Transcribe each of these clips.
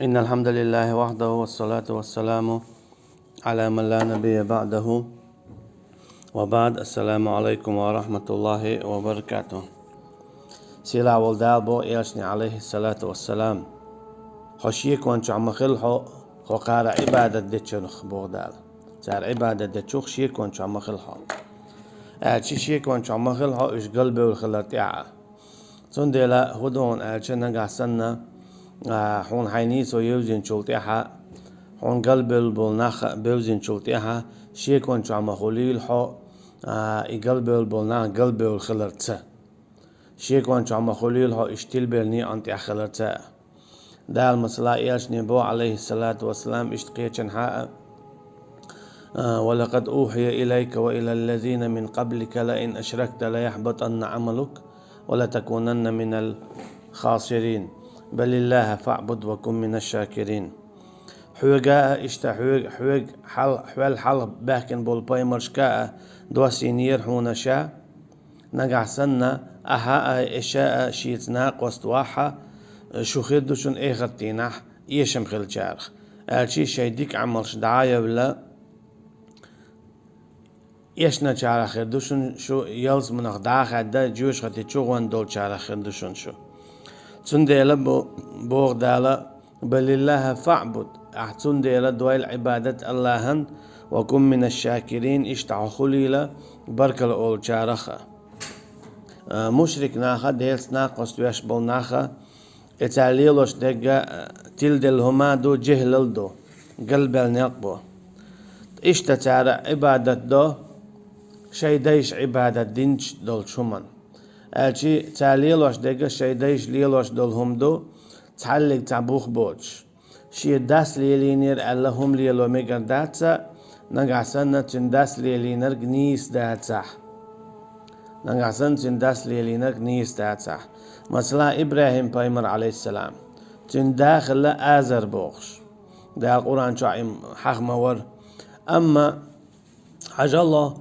إن الحمد لله وحده والصلاة والسلام على من لا نبي بعده وبعد. السلام عليكم ورحمة الله وبركاته. سيلا ولدال بو إيشني عليه الصلاة والسلام خشيك وانش عم خلحو خقار عبادة دتشنخ بغدال صار عبادة دتشوخ شيك وانش عم خلحو أعشي شيك وانش عم خلحو إش قلبي والخلط يعا تندلا هدون أعشي نقع سنة حون حينيسو يوزين شلطيحة حون قلب البولناخ بيوزين شلطيحة شيك وانشو عم خليل حو قلب البولناخ قلب الخلرتسا شيك وانشو عم خليل حو اشتيل بيلني انتي اخلرتسا دا المسلا ايش نبو عليه الصلاة والسلام اشتقيتشن حاء ولقد أوحي إليك وإلى الذين من قبلك لئن أشركت ليحبطن عملك ولتكونن من الخاسرين بل الله فاعبد وكن من الشاكرين. حوجا اشتا حوج حل باكن بول بايمرشكا دوسينير هون شا نقع سنة أها إشاء شيتنا قوستواحا شو خدوشن إيغرتينح يشم خل شارخ الشي شيديك عملش دعاية ولا يشنا شارخ خدوشن شو يلز من أخداخ عدا جوش خدي شوغوان دول شارخ خدوشن شو تنديلا بوغدالا بل الله فاعبد تنديلا دويل عبادة اللهن وكن من الشاكرين اشتع خليلا بركل أول شارخة مشرك ناخا ديلس ناقص ويشبل ناخا اتاليلوش دقا تلدل هما دو جهلل دو قلب النقبو اشتا تارا عبادة دو شيديش عبادة دينش دول شمن الشي تاليلوش دقا شيديش ليلوش دول هم دو تعلق تعبوخ بوش شي داس ليلينير اللهم ليلو ميقر داتسا نقع سنة تنداس ليلينر جنيس داتسا نقع سنة تنداس ليلينر جنيس داتسا مثلا إبراهيم بايمر عليه السلام تنداخل آزر بوخش ده القرآن شعيم حق مور أما حاج الله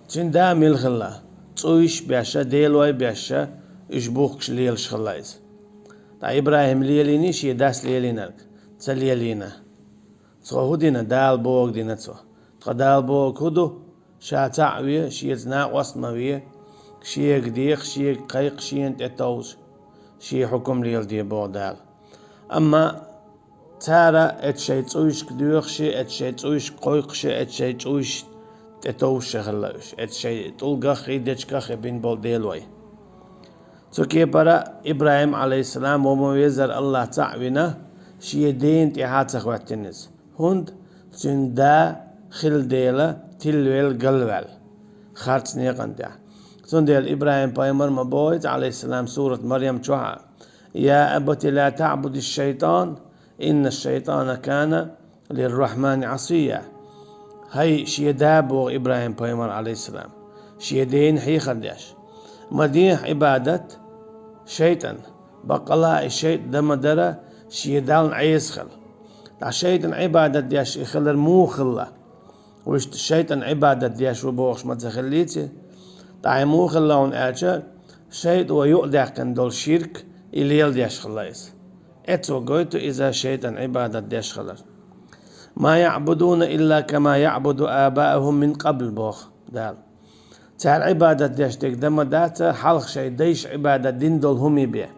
تندا ملخلا تويش بيشا ديلوي بيشا إشبوخش ليلش خلايز تا إبراهيم ليليني شي داس ليلينرك تسليلينا تسو هدينا دال بوغ دينا تسو تقدال بوغ هدو شا تعوية شي تناق وصموية شي قديق شي قيق شي انت اتوش شي حكم ليل دي بوغ دال أما تارا اتشي تويش كدوخ شي اتشي تويش قيق شي اتشي تويش اتوش خلاوش اتشي تلقخي ديشكخي بين بول ديلوي تكي برا إبراهيم عليه السلام ومويزر الله تعوينا شي دين تحاتخ واتنز هند تندا خل ديلا تلويل قلوال خارج نيقن دا تنديل إبراهيم بايمر مبويت عليه السلام سورة مريم شوها يا أبت لا تعبد الشيطان إن الشيطان كان للرحمن عصيا هاي شي دابو إبراهيم بايمر عليه السلام شي دين حي خداش مديح عبادة شيطان بقلا الشيط دم درا شي دالن عيسخل تا شيطان عبادة دياش يخلر مو خلا وش الشيطان عبادة دياش وبوخش ما تخليتي تا مو خلاون اجا شيط ويؤدع كان دول شرك اللي دياش خلايس اتو قويتو اذا شيطان عبادة دياش خلر ما يعبدون الا كما يعبد آباءهم من قبل بوخ دال تاع عبادة ديش تقدم داتا حلق شي ديش عبادة دين دول همي بيه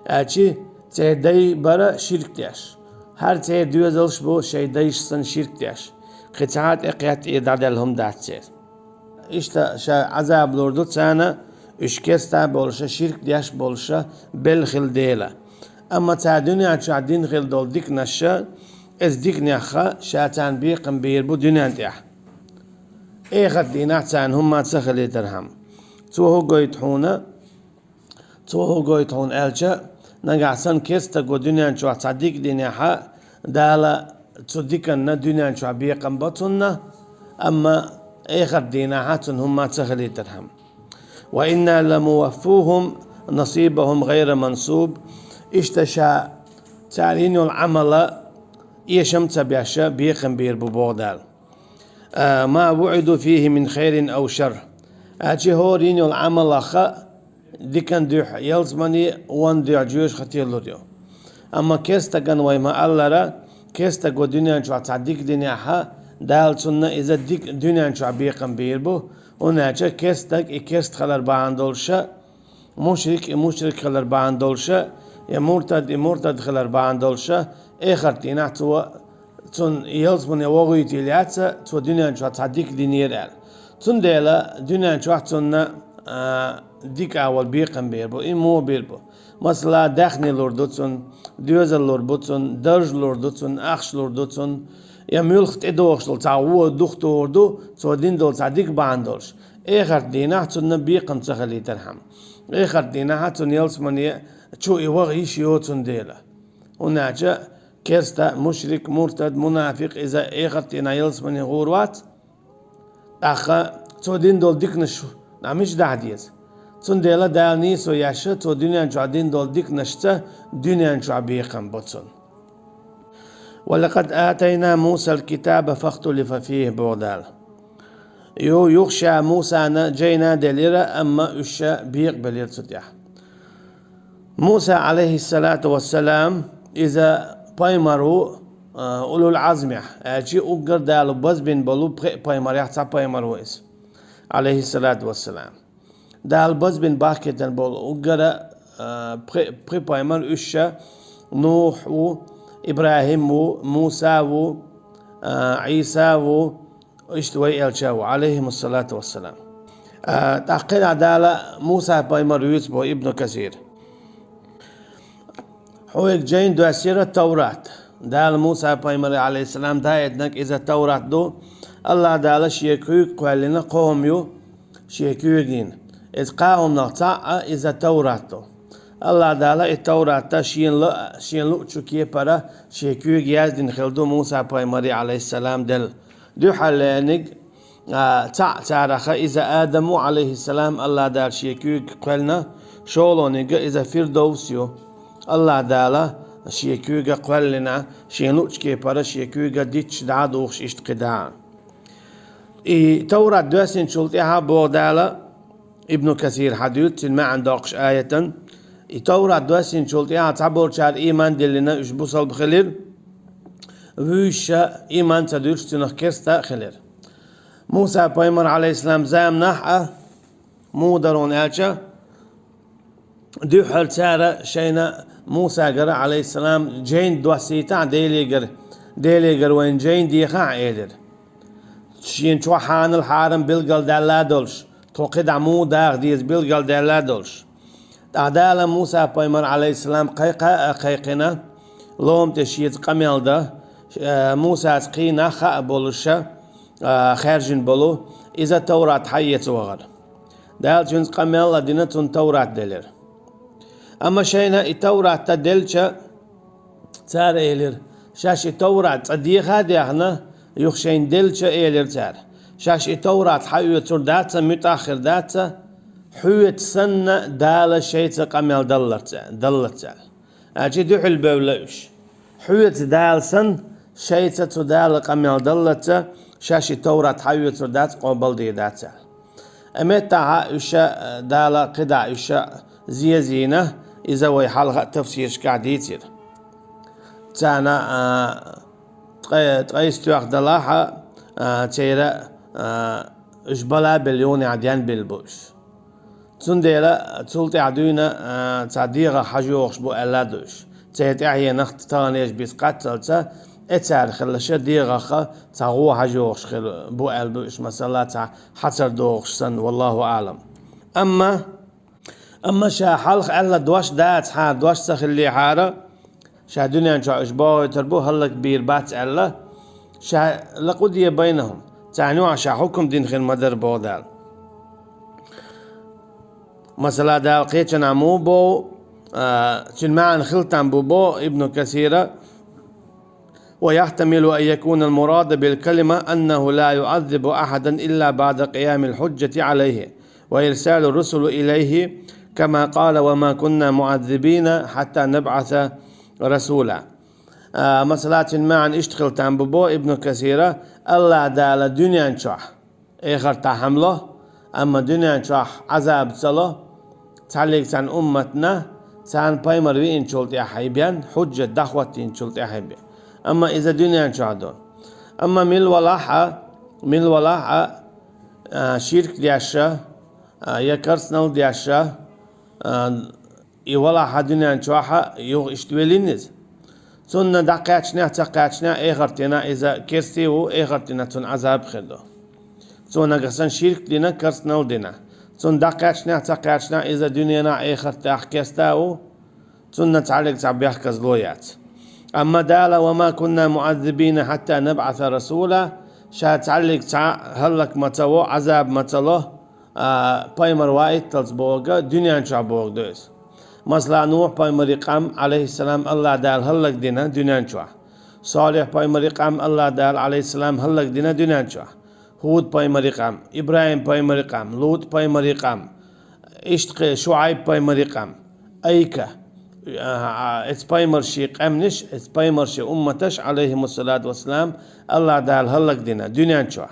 اچي تاع دي برا شرك ديش هر تاع دوزلش بو شي ديش سن شرك ديش قطعات اقيات ايداد لهم داتسير اشتا شا عذاب لوردو تانا اشكستا بولشا شرك ديش بولشا بالخل ديلا اما تاع دنيا تاع دين خل دول ديك نشا از ديك نخا شاتان بيقم بيربو دنيا انتيح ايخت ديناتان هم ما تسخلي درهم توهو قويتحون الجا نقعسن كيستا قو دنيا انشوع تصديق دينيحا دالا تصديقنا دنيا انشوع بيقم بطننا اما ايخت ديناحاتن هم ما تسخلي درهم وإنا لموفوهم نصيبهم غير منصوب اشتشا تعلينو العمل يشمت بيشا بيقم بيربو بوغدال ما وعدوا فيه من خير أو شر أجي هورين العمل أخا دي كان دوح يلزمني وان ديع جوش ختير لديو أما كيستغن ويما ألرا كيستغو دنيا شو تصدق دنيا ها دال سنة إذا ديك دنيا شو بيقم بيربو وناجا كيستغ كيست خلر باندولشا مشرك خلر باندولشا يا مرتد خلر باندولشا آخر تينا تون يلز من يوغي تيلياتsa تو دنيا شو تصدق دنيا تون ديلا دنيا شو تون ديك أول بيقم بيربو إمو بيربو مثلا دخني لوردوتون دوزل لوردوتون درج لوردوتون أخش لوردوتون يا ملخت إدوخشل تعوو دختوردو تو دين دول صديق باندولش آخر دينا تون بيقم تخلي ترحم آخر دينا تون يلز من شو يوغي شيوتون ديلا وناجا كيرستا مشرك مرتد منافق إذا آخر دينا يلز من غوروات أخا تو دين دول ديك نشو نعمش دعديز تون ديلا دالني سو ياشا تو دنيا جو دين دول ديك نشتا دنيا جو بيقم بوتون ولقد آتينا موسى الكتاب فاختلف فيه بودال يخشى موسى جينا دليرا أما أشا بيق بلير تتيح موسى عليه الصلاة والسلام إذا بايمرو أولو العزم أجي أقر دالو بز بين بلو بايمر يحتا بايمرو عليه الصلاة والسلام دال بز بين باكتن بلو أقر بايمر أشا نوح و إبراهيم و موسى و عيسى و اشتوي الشاو عليهم الصلاة والسلام تحقيق عدالة موسى بايمر يوسف ابن كثير حويك جين دو أسيرة التوراة دال موسى بايمر عليه السلام دايتنك إذا التوراة دو الله دال شيكوك قوالنا قوم يو شيكوكين إذ قاهم نقطع إذا التوراة دو الله دال التوراة شين لو تشوكيه برا شيكوك يازدين خلدو موسى بايمر عليه السلام دل دو حلانك تعرخ إذا آدم عليه السلام الله دال شيكوك قوالنا شولونك إذا فردوسيو الله دالا شيكوغا قولنا شينوش كي برا شيكوغا ديتش دعادوخش اشتقدان توراة دوسين شلطيها بودالا ابن كثير حديث ما عندكش آية توراة دوسين شلطيها تعبور شار إيمان دلنا اشبوصل بخلير ويشا إيمان تدوش تنخكستا خلير موسى بايمر عليه السلام زام نحأ مودرون آلشا دو حل سارة شينا موسى قرأ عليه السلام جين دوسيتا ديلي قر وين جين ديخا عيدر شين شوحان الحارم بلقل دالا دولش توقيد عمو داغ ديز بلقل دالا دولش تعدالا موسى بايمر عليه السلام قيقنا لوم تشيت قميل ده موسى تقينا خاء بولشا خارجين بولو إذا توراة حية وغر دال جنس قميل لدينا توراة دلير أما شينا التوراة تدلشة تار إيلر شاش التوراة تصديقها ديهنا يخشين دلشة إيلر تار شاش التوراة حيوة ترداتها متأخر داتها حيوة سنة دالة شيء قميل دلتها أجي دوح البولوش حيوة دال سن شيء تدال قميل دلتها شاش التوراة حيوة تردات قبل دي داتها أمتها إشاء دالة قدع إشاء زينة إذا ويحلق تفسير شكاديتير تانا تقيستو أخدلاحة تيرا إجبلا بليون عديان بالبوش تنديلا تلتي عدونا تعديغا حجوغش بو ألادوش تيتعي نخت تانيش بيسقاتلتا اتار خلشة ديغا تغو حجوغش بو ألبوش مثلا حتر دوغش سن والله أعلم أما شا حلق ألا دوش دات حار دوش تخلي حارة شا دنيا شا إشباو يتربو هلا كبير بات ألا شا لقودية بينهم تعنوا شا حكم دين خير مدر بودال مثلا دال قيتشن عمو بو معن خلطان بو ابن كثيرة ويحتمل أن يكون المراد بالكلمة أنه لا يعذب أحدا إلا بعد قيام الحجة عليه وإرسال الرسل إليه كما قال وما كنا معذبين حتى نبعث رسولا مثلا معن اشتغل تنبو ابن كثيرة الله دال دنيا نشح اخر تحمله اما دنيا نشح عذاب صلاة تعليق عن امتنا سان بايمر وين شلت يا حيبيان حجة دخوتين شلت يا حيبيان أما إذا دنيا شعدون أما من الولاحة شرك دياشا يكرسنال دياشا يولاحة دنيا شواحة يو اشتويلينز سنة دقاتشنا تقاتشنا إخرتنا إذا كرسيو إخرتنا تون عذاب خدو سنة قصن شرك دينا كرسنال دينا سنة دقاتشنا تقاتشنا إذا دنيانا إخرت أحكستاو سنة تعلق تعبيح كزلويات أما دالا وما كنا معذبين حتى نبعث رسولا شا تعلق هلك متو عذاب متلو بايمر وايت تلز بوغا دنيا شا بوغ دوس مثلا نوح بايمر قام عليه السلام الله دال هلك دينا دنيا شا صالح بايمر قام الله دال عليه السلام هلك دينا دنيا شا هود بايمر قام إبراهيم بايمر قام لوط بايمر قام اشتق شعيب بايمر قام أيكا اسبايمر شي قمنش اسبايمر شي أمتش عليهم الصلاة والسلام الله دال هلك دينا دنيا شا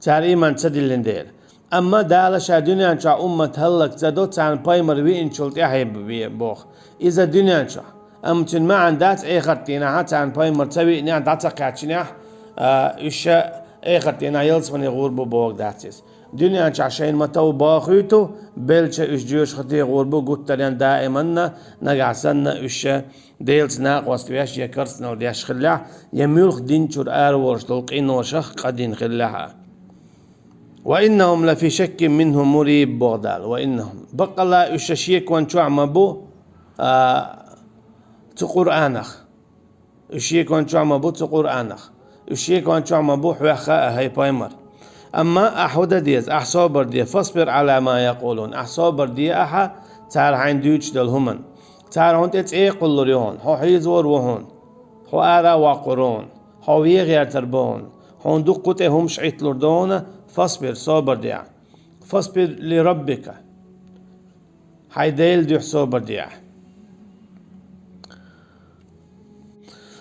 تار إيمان تدلين ديل أما دال شا دنيا شا أمة هلك تدو تان بايمر وين شلت يحيب بوخ إذا دنيا شا أمتن ما عندات إيخرتينا تان بايمر تبي نيان داتا قاتشنا إيشا إيخرتينا يلسمني غوربو بوخ داتيس دنيا عشان متو باخيتو بلش إيش جيوش خطي غوربو قلت لين دائما نقعسنا إيش ديلز ناقوس وياش يكرسنا ودياش خلاه يميلخ دين شر آرورش تلقين وشخ قدين خلاها وإنهم لفي شك منهم مريب بغدال وإنهم بقى لا إيش شيك وانشو عمبو تقرآنخ إيش وانشو عمبو تقرآنخ إيش وانشو عمبو حوخاء هاي بايمر أما أحود ديز أحصابر دي فاصبر على ما يقولون أحصابر دي أحا تار عين دوتش دلهمن تار هون تتعي قلوا ليهون هو حيزور وهون هو آرا وقرون هو يغير تربون هون دقوته هم شعيت لردون فاصبر صابر دي فاصبر لربك حيديل دي صابر دي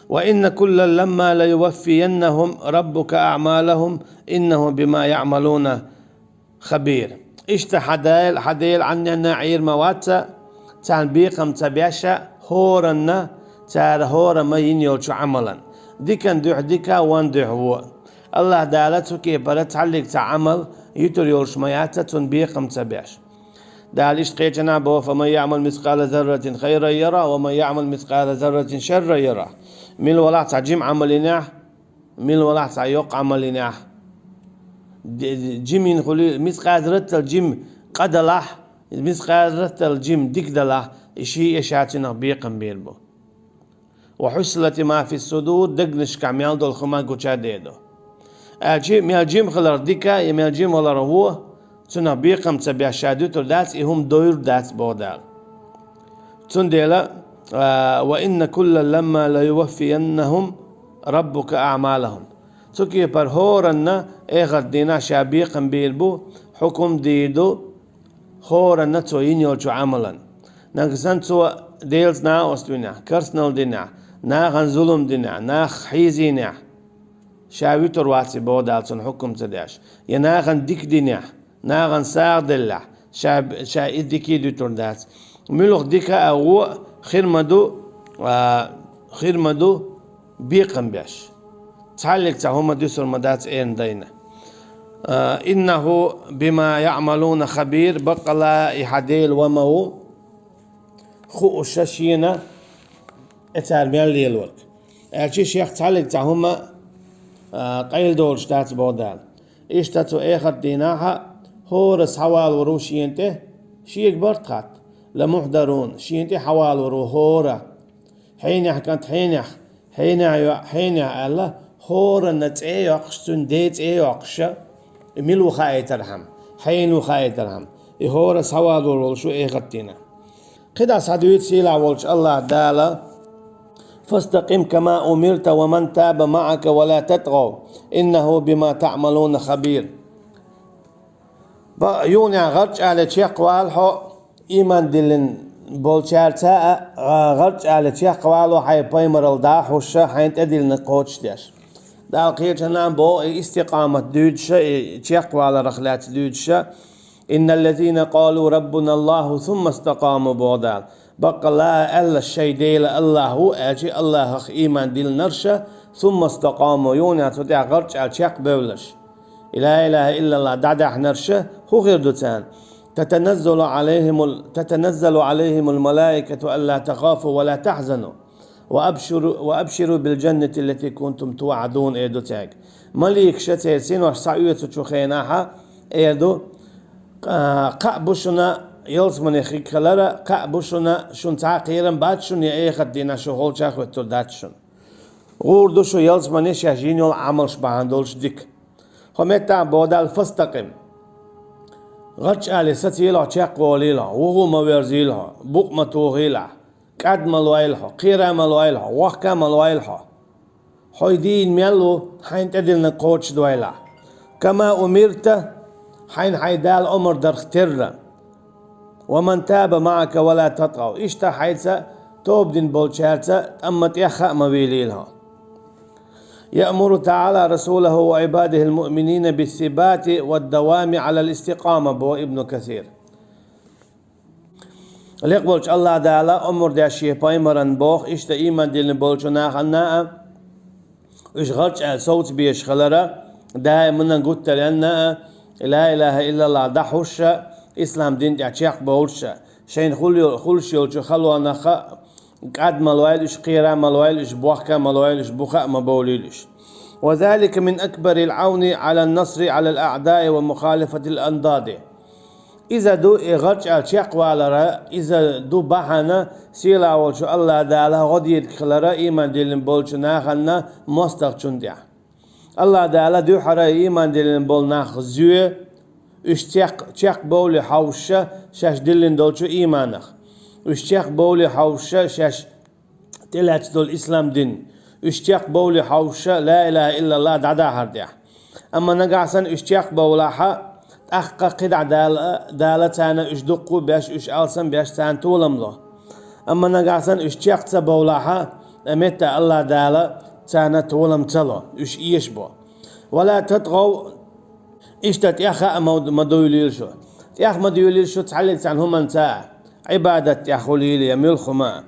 وإن كلا لما ليوفينهم ربك أعمالهم إنه بما يعملون خبير إشت حديل عنا نعير مواتة تان بيقم تبيشا هورنا تار هورا ما ينيوش عملا ديكن دوح ديكا وان دوح هو الله دالته كي برت عليك تعمل يتريولش مياتا تن بيقم تبيش داليش قيتنا بو فمن يعمل مثقال ذرة خيرا يرى ومن يعمل مثقال ذرة شرا يرى من ولا تعجيم عملنا من ولا تعيق عملنا جيم ينخلي مثقال ذرة الجيم قدله مثقال ذرة الجيم دكدله إشي إشاتنا بيقم بيربو وحصلت ما في الصدور دقنش كعميال دول خما قوشا ديدو ميال جيم خلر ديكا يميال جيم ولا هو تنا بيقم تبع شادوتو دات إهم دوير دات بودال تنديلا وإن كل لما ليوفينهم ربك أعمالهم تكي برهورنا إغر دينا شابيقم بيلبو حكم ديدو خورنا تو ينيوجو عملا نقصان تو ديلز نا أستونا كرسنال دينا نا ظلم دينا نا حيزينا شاويتو رواتي بودال تن حكم تداش ينا ديك دينا نا ساغ دلا شا إدكي دو تردات ملوخ ديكا أو خير مدو بيقم بيش تعلق تهما دوسر مدات إين دينا إنه بما يعملون خبير بقلا يحديل ومو خو الشاشينا اتعلمين لي الوقت أشي شيخ تعلق تهما قيل دول شتات بودال إشتاتو إخر ديناها هورس حوال وروشينته شيك برتخات لمحضرون شينتي حوال ورو هورا حين كانت حين الله هورا نتعي يقشتون ديت يقش ملو خايت الهم حين خايت الهم هورا حوال ورو شو غتينا قدا صدويت سيلا ولش الله دالا فاستقم كما أمرت ومن تاب معك ولا تطغوا إنه بما تعملون خبير يوني غرج على تشيق والحو إيمان دلن بولشارتا غرج على تشيق والو حي بايمر الداح وشا حين تدل نقوش داش دال قيتنا بو استقامة دودشا تشيق والا رخلات دودشا إن الذين قالوا ربنا الله ثم استقاموا بودال بقى لا ألا الشيء ديل الله هو أجي الله إيمان ديل نرشة ثم استقاموا يونا تدع غرج على شاق بولش لا إله إلا الله دعدع نرشة هو غير دوتان تتنزل عليهم الملائكة ألا تخافوا ولا تحزنوا وأبشروا بالجنة التي كنتم توعدون إيدو تاك مليك شتيسين وحصعية تشوخيناها إيدو قابوشنا يلزمني خيكلرا قابوشنا شن تعقيرا باتشن يأيخد دينا شغل شاخ وترداتشن غوردو شو يلزمني شاجينيو العملش باندولش ديك خمتا بودال فاستقم غتش آلي ستيلا تشاق وليلا وغو مويرزيلا بوق متوغيلا قد ملويلها قيرا ملويلها وحكا ملويلها حيدين ميلو حين تدلنا قوتش دويلا كما أمرت حين حيدال أمر درختر ومن تاب معك ولا تطغوا إشتا حيث توبدين بولشارتا أما تيخا مبيليلها يأمر تعالى رسوله وعباده المؤمنين بالثبات والدوام على الاستقامة بو ابن كثير ليقبلش الله تعالى أمر دا شيء بايمران بوخ إشتا إيمان دين بولشنا خلنا إش غلش صوت بيش خلرا دائما قلت لأن لا إله إلا الله دحوش إسلام دين تعشيق بولش شين خلش يولش خلوا نخا قد ملويلش قيرا ملويلش بوحكا ملويلش بخاء مبوليلش وذلك من أكبر العون على النصر على الأعداء ومخالفة الأنداد إذا دو إغرج الشيق والرا إذا دو بحنا سيلا والشو الله دالا غدي يدخلرا إيمان ديلن بولش ناخلنا مستقشن ديا الله دالا دو حرا إيمان ديلن بول ناخ زيو اشتيق بولي حوشة شاش ديلن دولشو إيمانخ اشتيق بولي حوشة شاش تلاتش دول إسلام دين اشتيق بولي حوشة لا إله إلا الله دعدا هرديا أما نقعسن اشتيق بولاحا أخقا قدع دالة تانا اشدقو باش اش ألسن باش تان تولمضو أما نقعسن اشتيق تبولاحا أمتا الله دالة تانا تولم تلو اش إيشبو ولا تطغوا اشتت ياخا مدويليرشو ياخ مدويليرشو تعلق عن هم انتا عبادة يا خليلي يا ملخما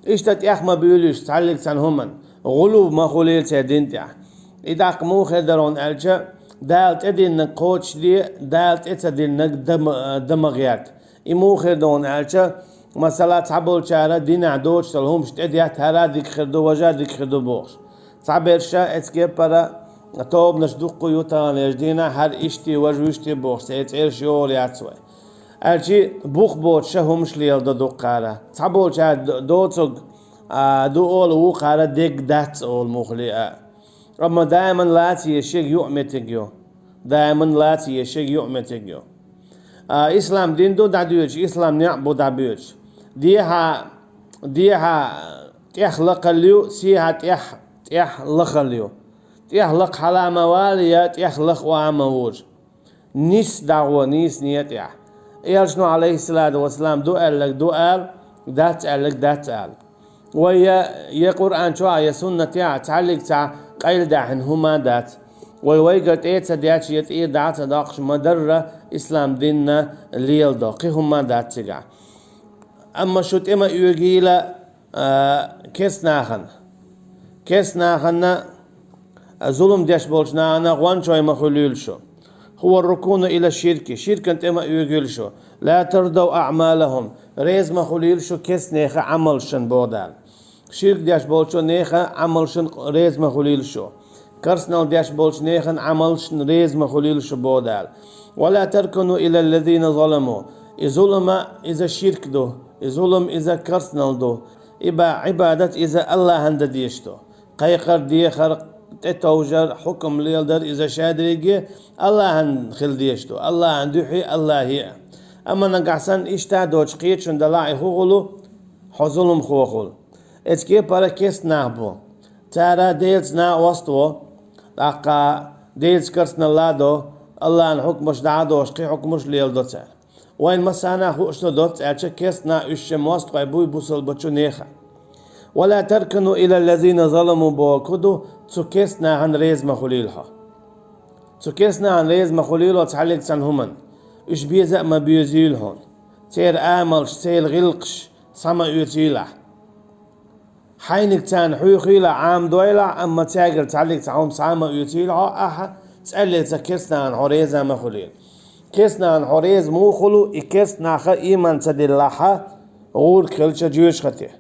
اشتت ياخ ما بيوليش تعلق عن هم غلو ما خليل تدين تاع إذا قمو خدرون ألجا دالت أدين قوتش دي دالت أتدين دمغيات إمو خدرون ألجا مثلا تعبول شارع دين عدوش تلهمش تديات هلا ديك خدو وجا ديك خدو بوش تعبيرشا اتكيب برا توب نشدقو يوتان يجدينا هر اشتي وجوشتي بوش تيتعيرش يول ياتسوي ألجي بوخ بوتشا همش ليل دو قارة تعبول شارع دوتوغ دو أول وقارة ديك دات أول مخلئة أما دائما لاتي يشيك يؤمتك دائما لاتي يشيك يؤمتك إسلام دين دو دعدوش إسلام نعبو دعبوش ديها تخلق اليو سيها تخلق اليو تخلق حلا مواليا تخلق وعموج نيس دعوة نيس نيت إيرشنو عليه الصلاة والسلام دو قال دات قال ويا قرآن شو يا سنة تعلق تاع قيل داحن هما دات ويقول إيه داتش إيه دات داقش مدرة إسلام ديننا ليل داقي هما دات تجع أما شو تما يجيلا كيس ناخن ظلم داش بولشنا أنا غوان شوي مخلول شو هو الركون إلى الشرك شرك أنت ما يقول شو لا ترضوا أعمالهم ريز مخلول شو كيس نيخا عمل شن بودال شرك داش بولشو نيخا عمل شن ريز مخلول شو كرسنال داش بولش نيخا عمل شن ريز مخلول شو بودال ولا تركنوا إلى الذين ظلموا ظلم إذا شرك دو ظلم إذا كرسنال دو إبا عبادة إذا الله هند ديشتو قيقر دي خرق تتوجر حكم ليلدر إذا شادريجي الله هن خل ديشتو الله هن دوحي الله هي أما نقعسن إشتا دوش قيت شن دلاعي خوغلو حظلم خوغل اتكي برا كيس نابو تارا ديلز نا وسطو لقا ديلز كرسنا لادو الله هن حكمش دعادوش قي حكمش ليلدو تار وين مسانا خوشتو دوت أتش كيس نا إشم وسط قيبوي بوصل بچو نيخا ولا تركنوا إلى الذين ظلموا بوكدو تكسنا عن ريز مخليلها تكسنا عن ريز مخليلها تعلق عن همن إش بيزا ما بيزيل هون تير آملش تير غلقش سما يوتيلا حينك تان حيوخيلا عام دويلا أما تاجر تعلق تعوم سما يوتيلا أها تسألي تكسنا عن حريزة ما خليل كسنا عن حريز مو خلو إكسنا خا إيمان تدلها غور كلشة جيوش خطيه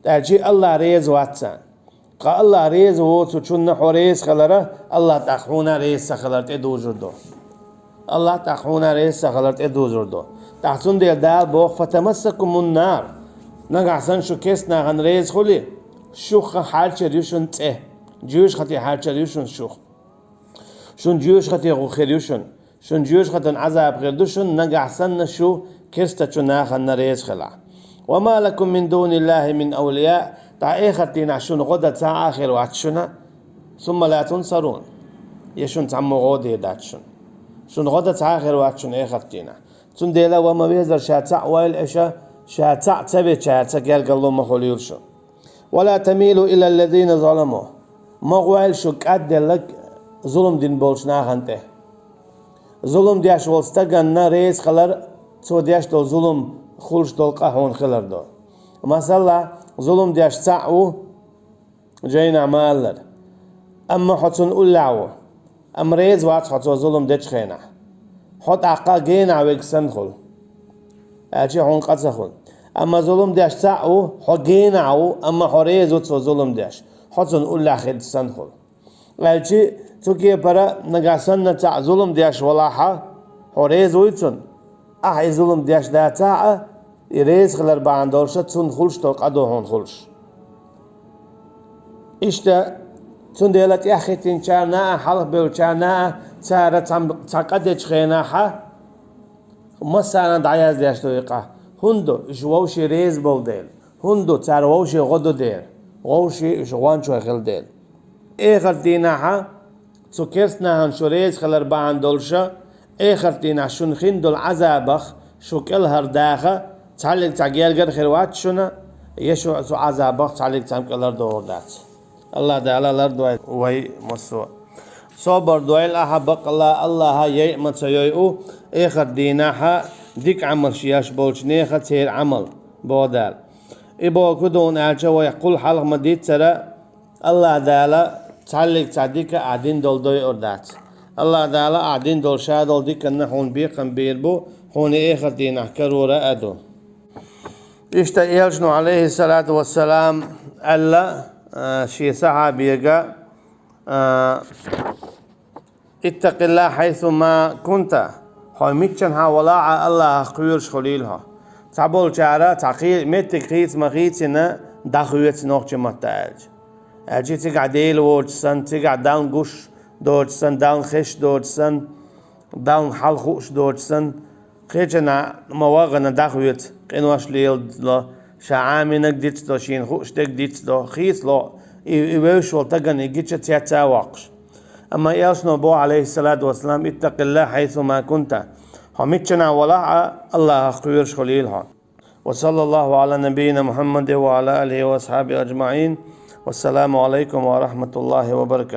تأجي الله ريز واتسان قا الله ريز ووتو چون حريز خلره الله تخونا ريز سخلرت ادو جردو الله تخونا ريز سخلرت ادو جردو تحسن ديل دال بوخ فتمسكم النار نقعسن شو كسنا عن ريز خلي شوخ حالش ريوشن تيه جيوش خطي حالش ريوشن شون جيوش خطي غخير يوشن شون جيوش خطي عذاب غير دوشن نقعسن شو كستا چناخ عن ريز خلا وما لكم من دون الله من أولياء تأخرتين عشان غدا تاع آخر وعشنا ثم لا تنصرون يشون تعمو غودي داتشون شون غدا تاع آخر وعشون آخرتين تنديلا وما بيزر شاتع ويل إشا شاتع تبي شاتع قال قالوا ما خليلشون ولا تميلوا إلى الذين ظلموا ما غويل شو قد لك ظلم دين بولشنا خنته ظلم دياش ولستغن ريس خلر تو دياش دول ظلم خلش دول قهون خلر دول مثلا ظلم دياش تعو جاينا مالر أما حتون أولعو أم ريز وات حتو ظلم ديش خينا حت عقا جينا ويكسن خل أشي هون قصخل أما ظلم دياش تعو حجينا عو أما حريز وتو ظلم دياش حتون أولع خد سنخل أشي توكي برا نجاسن نتاع ظلم دياش ولاحة حريز ويتون أحي ظلم دياش دا تاع يريز خلر باندورشة تون خلش تلقادو هون خلش إشتا تون ديلت ياخي تنشانا حلق بيوشانا تارا تاقدش خيناها مسانا دعياز دياش تويقا هندو إشووشي ريز بول ديل هندو تارووشي غدو ديل غوشي إشوانشو خل ديل إخر ديناها تكرسنا هنشو ريز خلر باندورشة إخر دينا شون خندو العذابخ شو كل هرداخة تعلق تعجيل قد خيروات شنا يشو عذابخ تعلق تعمق الأرض وردات الله ده على الأرض وهي مسوا صبر دويل أحبق الله يأمت سيئو إخر ديناها ديك عمل شياش بولش نيخة تير عمل بودال إبو كدون أعجا ويقول حلق مديد ترى الله دالا تعلق تعديك عدين دول دوي أردات الله دالا عدين دول شادول ديك النحون بيقن بيربو هون إخر دينه كرورة أدو إشتا يلجنو عليه الصلاة والسلام ألا شي صحابيقا اتق الله حيثما كنت هاي ميتشنها ولاعة الله قيرش خليلها تعبول شعرا تعقيل ميتك خيت مخيتنا داخويت نوخش متاج أجي تقع ديل وورجسن تقع داون قش دورجسن داون خش دورجسن داون حلخوش دورجسن خيجنا مواغنا داخويت قنواش ليل شعامينك ديت دو شين خوش دك ديت دو خيس لو يوش والتقن يجيش تياتا واقش أما ياشنو بو عليه الصلاة والسلام اتق الله حيثما كنت حميتشنا ولا الله خيرش خليلها وصلى الله على نبينا محمد وعلى آله وأصحابه أجمعين والسلام عليكم ورحمة الله وبركاته.